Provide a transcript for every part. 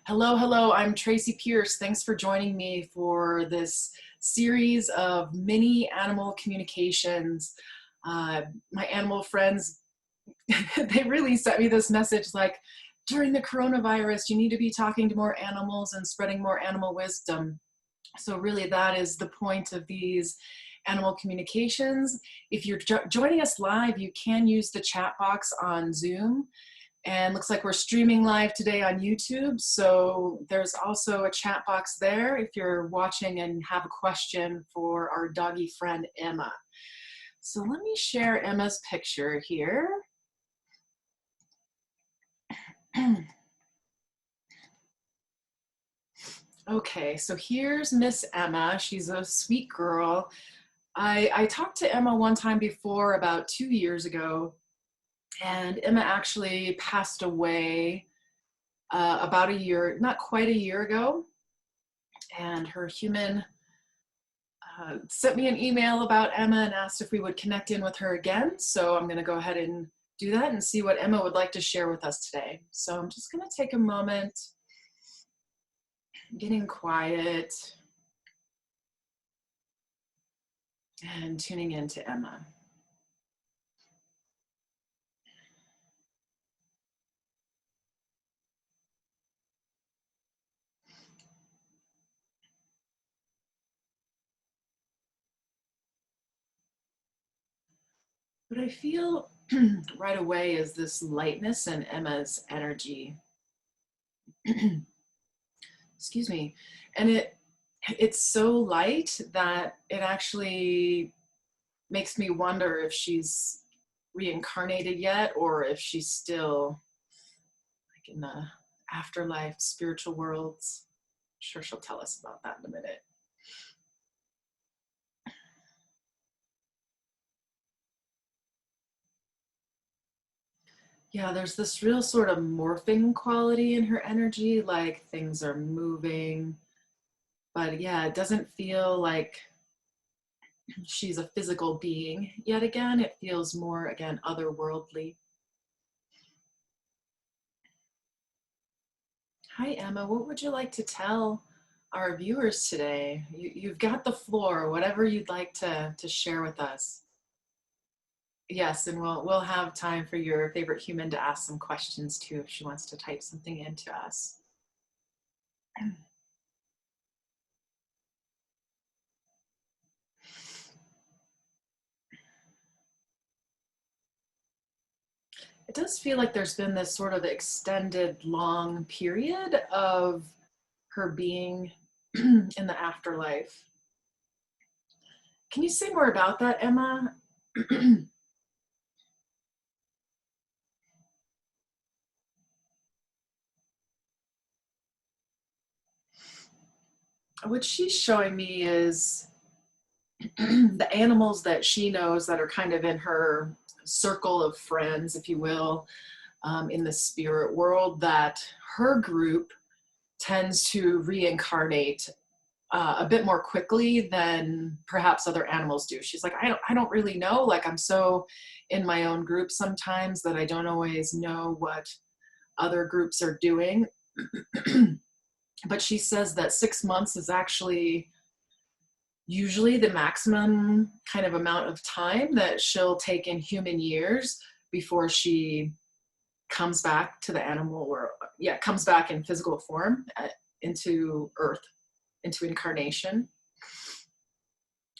Hello, hello, I'm Tracy Pierce. Thanks for joining me for this series of mini animal communications. My animal friends, they really sent me this message like, during the coronavirus, you need to be talking to more animals and spreading more animal wisdom. So really that is the point of these animal communications. If you're joining us live, you can use the chat box on Zoom. And looks like we're streaming live today on YouTube. So there's also a chat box there if you're watching and have a question for our doggy friend, Emma. So let me share Emma's picture here. Okay, so here's Miss Emma. She's a sweet girl. I talked to Emma one time before, about 2 years ago, and Emma actually passed away about a year, not quite a year ago. And her human sent me an email about Emma and asked if we would connect in with her again. So I'm going to go ahead and do that and see what Emma would like to share with us today. So I'm just going to take a moment, getting quiet and tuning in to Emma. What I feel right away is this lightness in Emma's energy. Excuse me. And it's so light that it actually makes me wonder if she's reincarnated yet or if she's still like in the afterlife, spiritual worlds. I'm sure she'll tell us about that in a minute. Yeah, there's this real sort of morphing quality in her energy, like things are moving. But yeah, it doesn't feel like she's a physical being yet again. It feels more, again, otherworldly. Hi, Emma. What would you like to tell our viewers today? You've got the floor, whatever you'd like to share with us. Yes, and we'll have time for your favorite human to ask some questions too if she wants to type something into us. It does feel like there's been this sort of extended long period of her being in the afterlife. Can you say more about that, Emma? What she's showing me is the animals that she knows that are kind of in her circle of friends, if you will, in the spirit world, that her group tends to reincarnate a bit more quickly than perhaps other animals do. She's like, I don't really know. Like, I'm so in my own group sometimes that I don't always know what other groups are doing. But she says that 6 months is actually usually the maximum kind of amount of time that she'll take in human years before she comes back to the animal, or yeah, comes back in physical form into earth, into incarnation.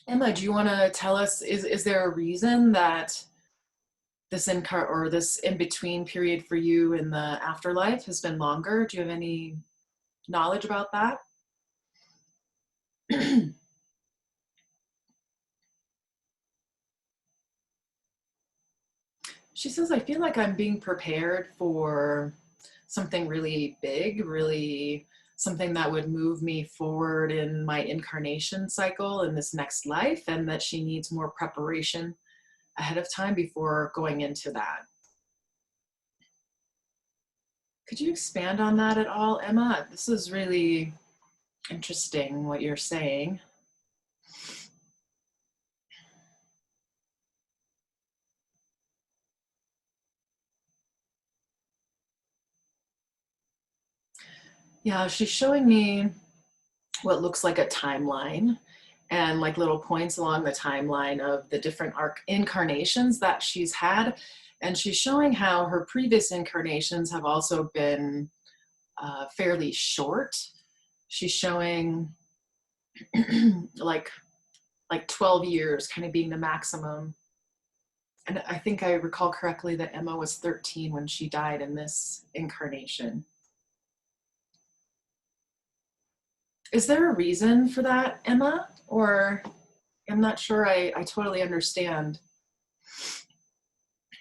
Emma, do you want to tell us, is there a reason that this this in between period for you in the afterlife has been longer? Do you have any knowledge about that? She says, I feel like I'm being prepared for something really big, really something that would move me forward in my incarnation cycle in this next life, and that she needs more preparation ahead of time before going into that. Could you expand on that at all, Emma? This is really interesting what you're saying. Yeah, she's showing me what looks like a timeline and like little points along the timeline of the different incarnations that she's had. And she's showing how her previous incarnations have also been fairly short. She's showing like 12 years kind of being the maximum. And I think I recall correctly that Emma was 13 when she died in this incarnation. Is there a reason for that, Emma? Or I'm not sure I totally understand.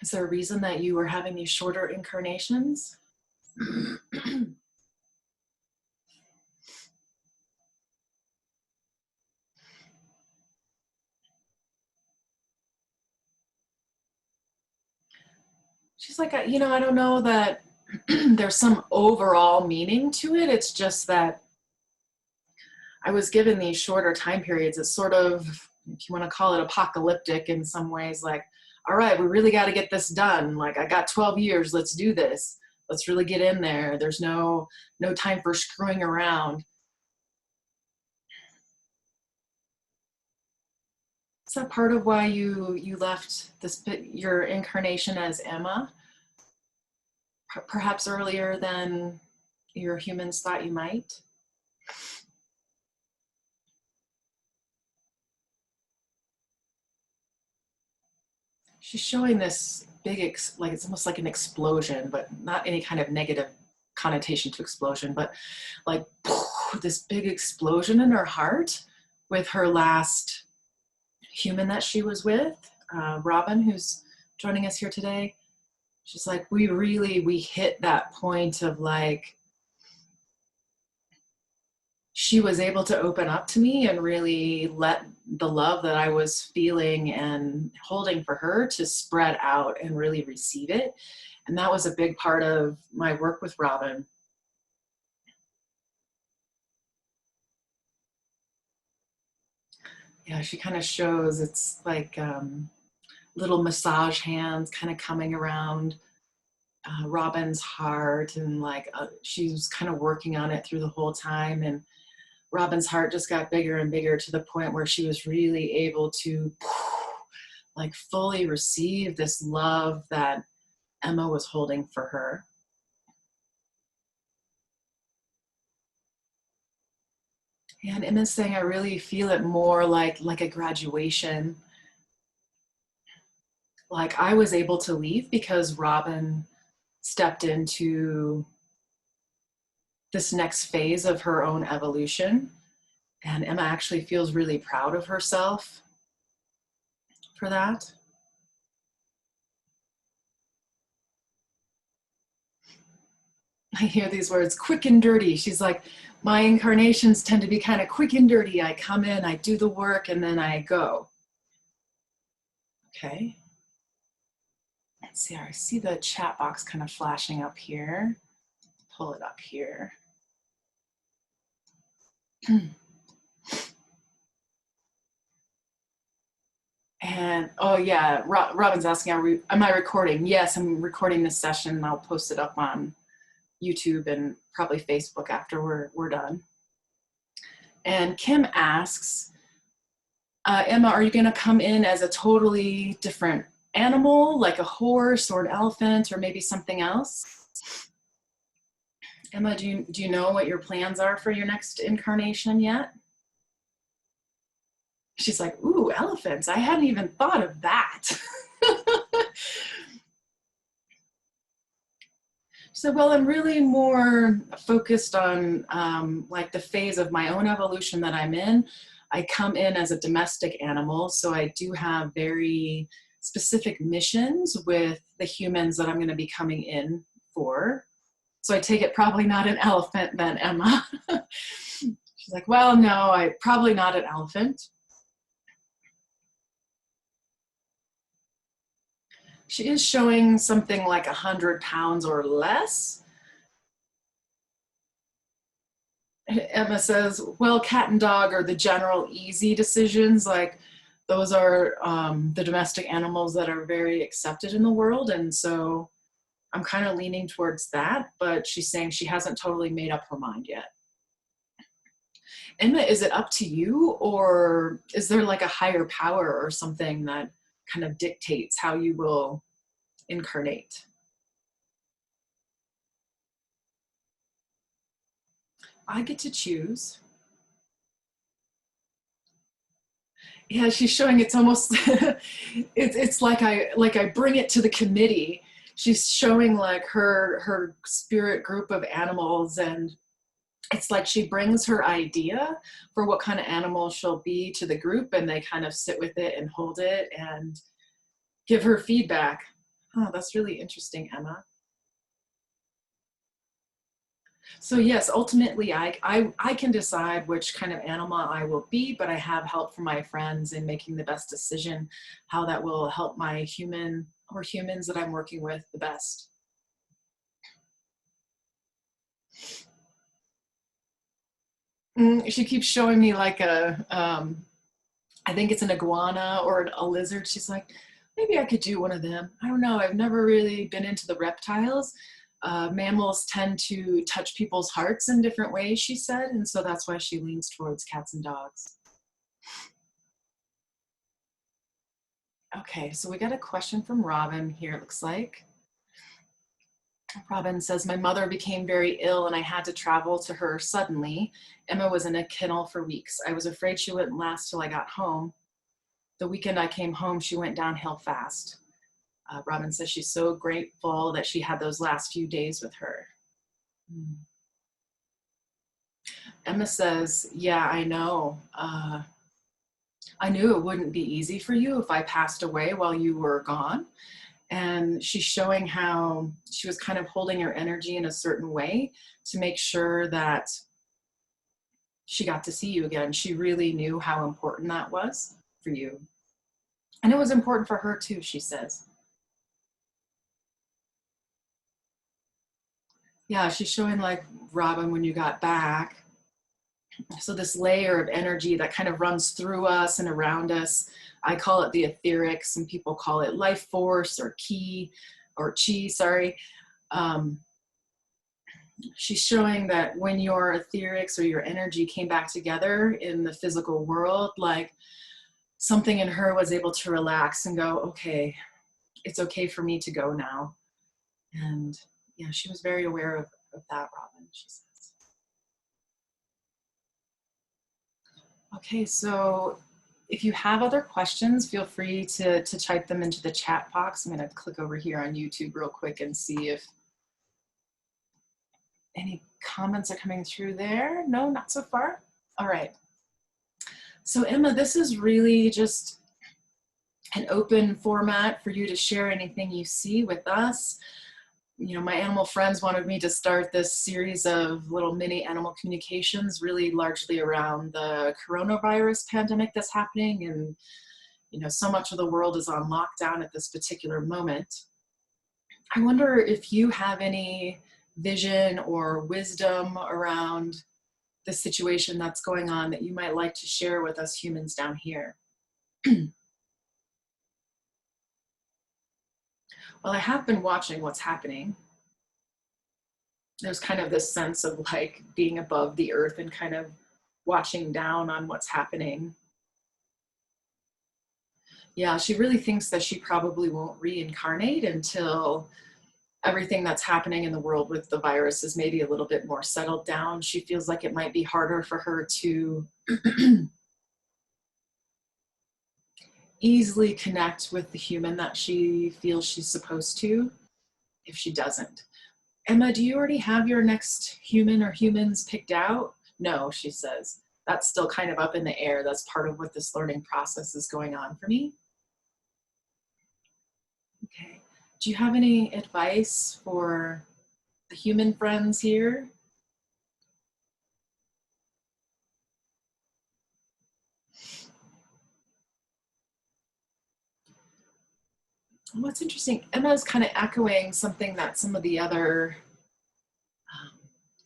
Is there a reason that you were having these shorter incarnations? She's like, I don't know that there's some overall meaning to it. It's just that I was given these shorter time periods. It's sort of, if you want to call it apocalyptic in some ways, like, all right, we really got to get this done. Like, I got 12 years, let's do this. Let's really get in there. There's no time for screwing around. Is that part of why you left your incarnation as Emma? Perhaps earlier than your humans thought you might? She's showing this big, like it's almost like an explosion, but not any kind of negative connotation to explosion, but like this big explosion in her heart with her last human that she was with, Robin, who's joining us here today. She's like, we hit that point of like, she was able to open up to me and really let the love that I was feeling and holding for her to spread out and really receive it. And that was a big part of my work with Robin. Yeah, she kind of shows, it's like little massage hands kind of coming around Robin's heart, and like she was kind of working on it through the whole time. And Robin's heart just got bigger and bigger to the point where she was really able to like fully receive this love that Emma was holding for her. And in this thing, I really feel it more like a graduation. Like I was able to leave because Robin stepped into this next phase of her own evolution. And Emma actually feels really proud of herself for that. I hear these words, quick and dirty. She's like, my incarnations tend to be kind of quick and dirty. I come in, I do the work, and then I go. Okay. Let's see, I see the chat box kind of flashing up here. Pull it up here. And oh yeah, Robin's asking, am I recording? Yes, I'm recording this session. I'll post it up on YouTube and probably Facebook after we're done. And Kim asks, Emma, are you going to come in as a totally different animal, like a horse or an elephant or maybe something else? Emma, do you know what your plans are for your next incarnation yet? She's like, ooh, elephants. I hadn't even thought of that. So, well, I'm really more focused on like the phase of my own evolution that I'm in. I come in as a domestic animal, so I do have very specific missions with the humans that I'm going to be coming in for. So I take it probably not an elephant then, Emma. She's like, well, no, probably not an elephant. She is showing something like 100 pounds or less. Emma says, well, cat and dog are the general easy decisions. Like those are the domestic animals that are very accepted in the world. And so I'm kind of leaning towards that, but she's saying she hasn't totally made up her mind yet. Emma, is it up to you, or is there like a higher power or something that kind of dictates how you will incarnate? I get to choose. Yeah, she's showing it's almost it's like I bring it to the committee. She's showing like her spirit group of animals, and it's like she brings her idea for what kind of animal she'll be to the group, and they kind of sit with it and hold it and give her feedback. Oh, that's really interesting, Emma. So yes, ultimately I can decide which kind of animal I will be, but I have help from my friends in making the best decision, how that will help my human or humans that I'm working with the best. She keeps showing me like I think it's an iguana or a lizard. She's like, maybe I could do one of them. I don't know. I've never really been into the reptiles. Mammals tend to touch people's hearts in different ways, she said, and so that's why she leans towards cats and dogs. Okay, so we got a question from Robin here, it looks like. Robin says, my mother became very ill and I had to travel to her suddenly. Emma was in a kennel for weeks. I was afraid she wouldn't last till I got home. The weekend I came home, she went downhill fast. Robin says she's so grateful that she had those last few days with her. Emma says, yeah, I know. I knew it wouldn't be easy for you if I passed away while you were gone. And she's showing how she was kind of holding her energy in a certain way to make sure that she got to see you again. She really knew how important that was for you. And it was important for her too, she says. Yeah, she's showing like Robin when you got back. So this layer of energy that kind of runs through us and around us. I call it the etheric. Some people call it life force or ki or chi, sorry. She's showing that when your etherics or your energy came back together in the physical world, like something in her was able to relax and go, okay, it's okay for me to go now. And yeah, she was very aware of that, Robin, she says. Okay, so if you have other questions, feel free to type them into the chat box. I'm gonna click over here on YouTube real quick and see if any comments are coming through there. No, not so far. All right. So Emma, this is really just an open format for you to share anything you see with us. You know, my animal friends wanted me to start this series of little mini animal communications, really largely around the coronavirus pandemic that's happening. And, you know, so much of the world is on lockdown at this particular moment. I wonder if you have any vision or wisdom around the situation that's going on that you might like to share with us humans down here. Well, I have been watching what's happening. There's kind of this sense of like being above the earth and kind of watching down on what's happening. Yeah, she really thinks that she probably won't reincarnate until everything that's happening in the world with the virus is maybe a little bit more settled down. She feels like it might be harder for her to easily connect with the human that she feels she's supposed to if she doesn't. Emma, do you already have your next human or humans picked out? No, she says. That's still kind of up in the air. That's part of what this learning process is going on for me. Okay. Do you have any advice for the human friends here? What's interesting, Emma's kind of echoing something that some of the other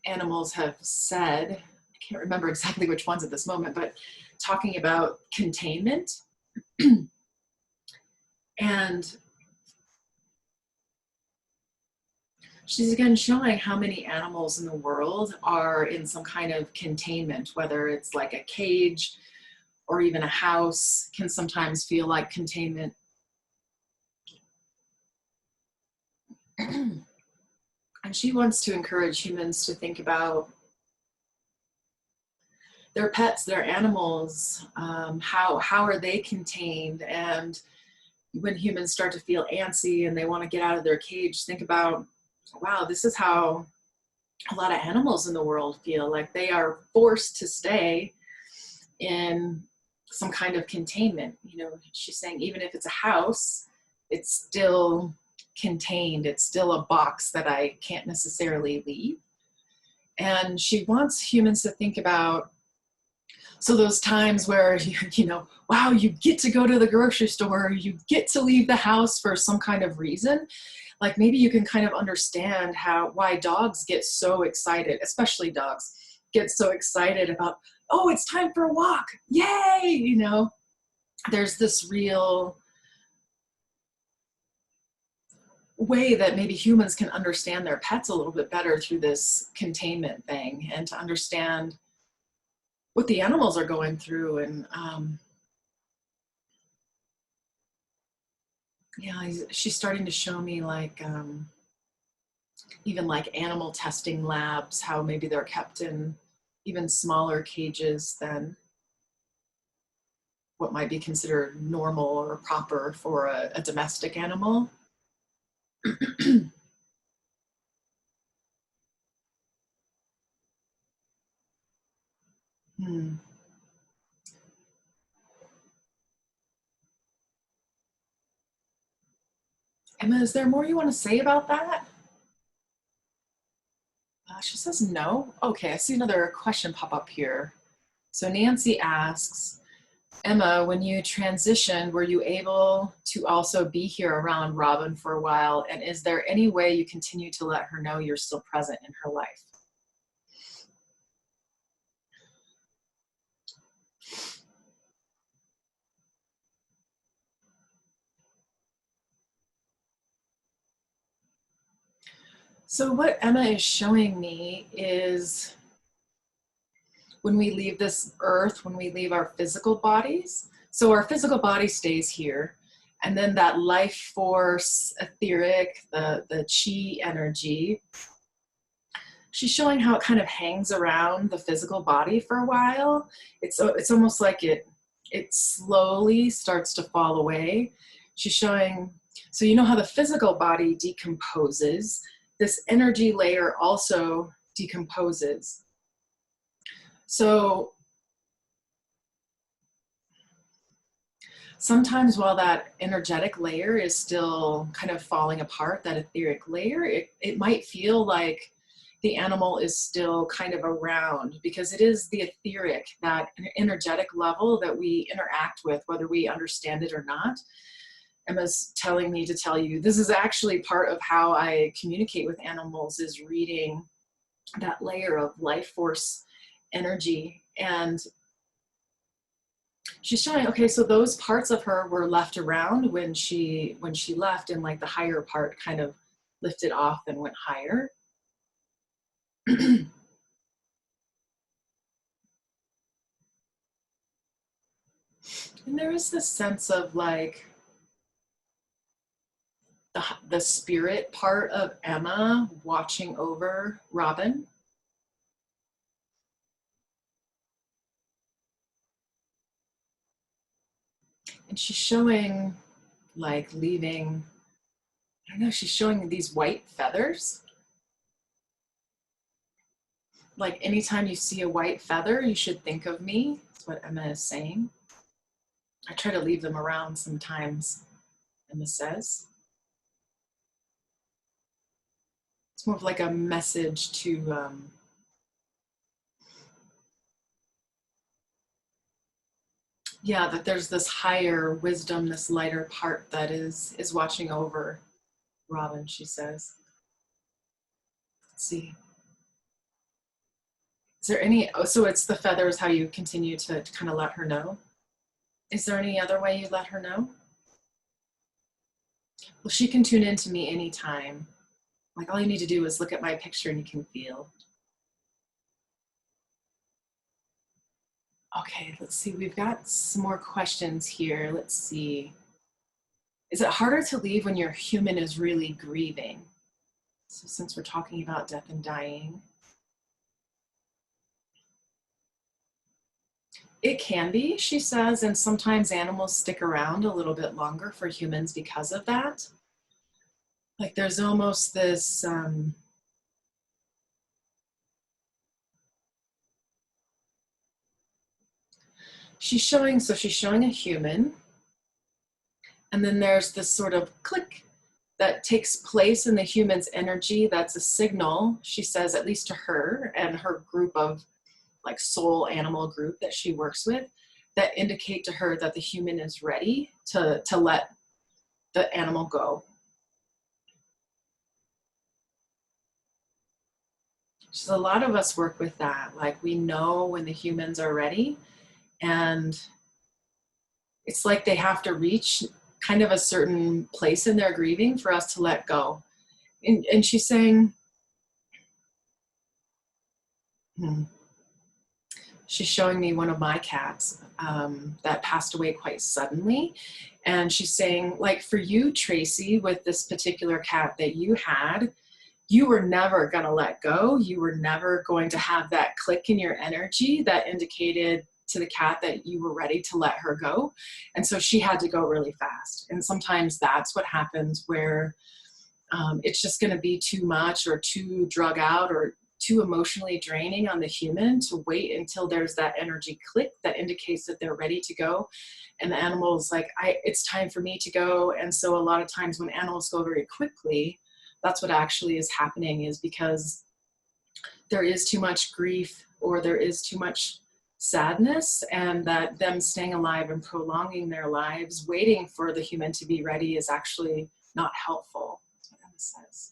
animals have said. I can't remember exactly which ones at this moment, but talking about containment. And She's again showing how many animals in the world are in some kind of containment, whether it's like a cage or even a house can sometimes feel like containment. And she wants to encourage humans to think about their pets, their animals, how are they contained? And when humans start to feel antsy and they want to get out of their cage, think about, wow, this is how a lot of animals in the world feel, like they are forced to stay in some kind of containment. You know, she's saying even if it's a house, it's still contained. It's still a box that I can't necessarily leave. And she wants humans to think about, so those times where, you know, wow, you get to go to the grocery store, you get to leave the house for some kind of reason. Like maybe you can kind of understand why dogs get so excited, especially dogs get so excited about, oh, it's time for a walk. Yay. You know, there's this real way that maybe humans can understand their pets a little bit better through this containment thing, and to understand what the animals are going through. And yeah, she's starting to show me like even like animal testing labs, how maybe they're kept in even smaller cages than what might be considered normal or proper for a domestic animal. Hmm. Emma, is there more you want to say about that? She says no. Okay, I see another question pop up here. So Nancy asks, Emma, when you transitioned, were you able to also be here around Robin for a while? And is there any way you continue to let her know you're still present in her life? So what Emma is showing me is when we leave this earth, when we leave our physical bodies, so our physical body stays here, and then that life force, etheric, the chi energy, she's showing how it kind of hangs around the physical body for a while. It's almost like it slowly starts to fall away. She's showing, so you know how the physical body decomposes, this energy layer also decomposes. So sometimes while that energetic layer is still kind of falling apart, that etheric layer, it might feel like the animal is still kind of around, because it is the etheric, that energetic level that we interact with, whether we understand it or not. Emma's telling me to tell you, this is actually part of how I communicate with animals, is reading that layer of life force energy. And she's showing, okay, so those parts of her were left around when she left, and like the higher part kind of lifted off and went higher. And there is this sense of like the spirit part of Emma watching over Robin. And she's showing like leaving, I don't know, she's showing these white feathers. Like anytime you see a white feather, you should think of me. That's what Emma is saying. I try to leave them around sometimes, Emma says. It's more of like a message to yeah, that there's this higher wisdom, this lighter part that is watching over Robin, she says. Let's see. Is there any, oh, so it's the feathers, how you continue to kind of let her know? Is there any other way you let her know? Well, she can tune in to me anytime. Like all you need to do is look at my picture and you can feel. Okay, let's see. We've got some more questions here. Let's see. Is it harder to leave when your human is really grieving? So since we're talking about death and dying. It can be, she says, and sometimes animals stick around a little bit longer for humans because of that. Like there's almost this, she's showing a human, and then there's this sort of click that takes place in the human's energy. That's a signal, she says, at least to her and her group of like soul animal group that she works with, that indicate to her that the human is ready to let the animal go. So a lot of us work with that. Like we know when the humans are ready, and it's like they have to reach kind of a certain place in their grieving for us to let go. And she's saying, she's showing me one of my cats that passed away quite suddenly. And she's saying, like for you, Tracy, with this particular cat that you had, you were never going to let go. You were never going to have that click in your energy that indicated to the cat that you were ready to let her go. And so she had to go really fast. And sometimes that's what happens, where it's just going to be too much or too drug out or too emotionally draining on the human to wait until there's that energy click that indicates that they're ready to go. And the animal's like, it's time for me to go. And so a lot of times when animals go very quickly, that's what actually is happening, is because there is too much grief or there is too much sadness, and that them staying alive and prolonging their lives, waiting for the human to be ready, is actually not helpful. That's what Emma says.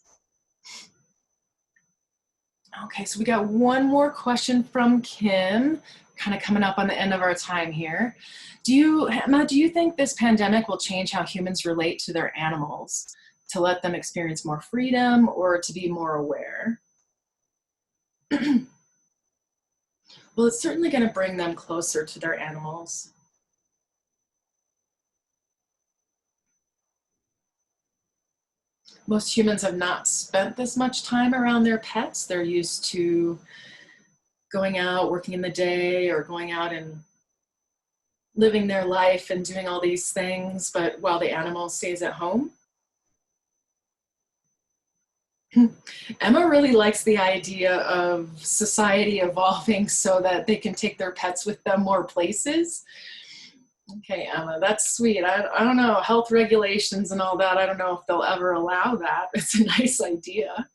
Okay, so we got one more question from Kim, kind of coming up on the end of our time here. Emma, do you think this pandemic will change how humans relate to their animals, to let them experience more freedom or to be more aware? Well, it's certainly going to bring them closer to their animals. Most humans have not spent this much time around their pets. They're used to going out, working in the day, or going out and living their life and doing all these things, but while the animal stays at home. Emma really likes the idea of society evolving so that they can take their pets with them more places. Okay, Emma, that's sweet. I don't know, health regulations and all that, I don't know if they'll ever allow that. It's a nice idea.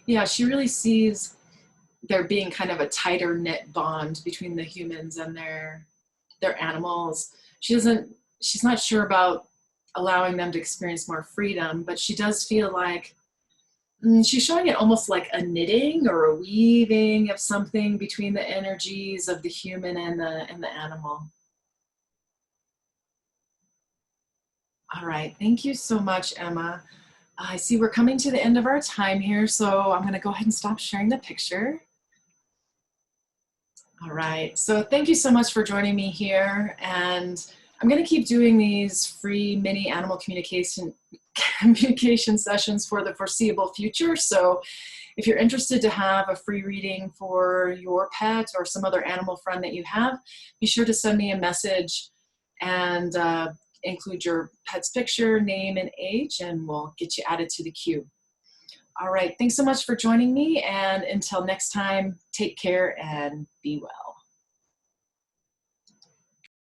Yeah, she really sees there being kind of a tighter knit bond between the humans and their animals. She's not sure about allowing them to experience more freedom, but she does feel like she's showing it almost like a knitting or a weaving of something between the energies of the human and the animal. All right, thank you so much, Emma. I see we're coming to the end of our time here, so I'm going to go ahead and stop sharing the picture. All right, so thank you so much for joining me here, and I'm going to keep doing these free mini animal communication sessions for the foreseeable future. So if you're interested to have a free reading for your pet or some other animal friend that you have, be sure to send me a message and include your pet's picture, name, and age, and we'll get you added to the queue. All right, thanks so much for joining me, and until next time, take care and be well.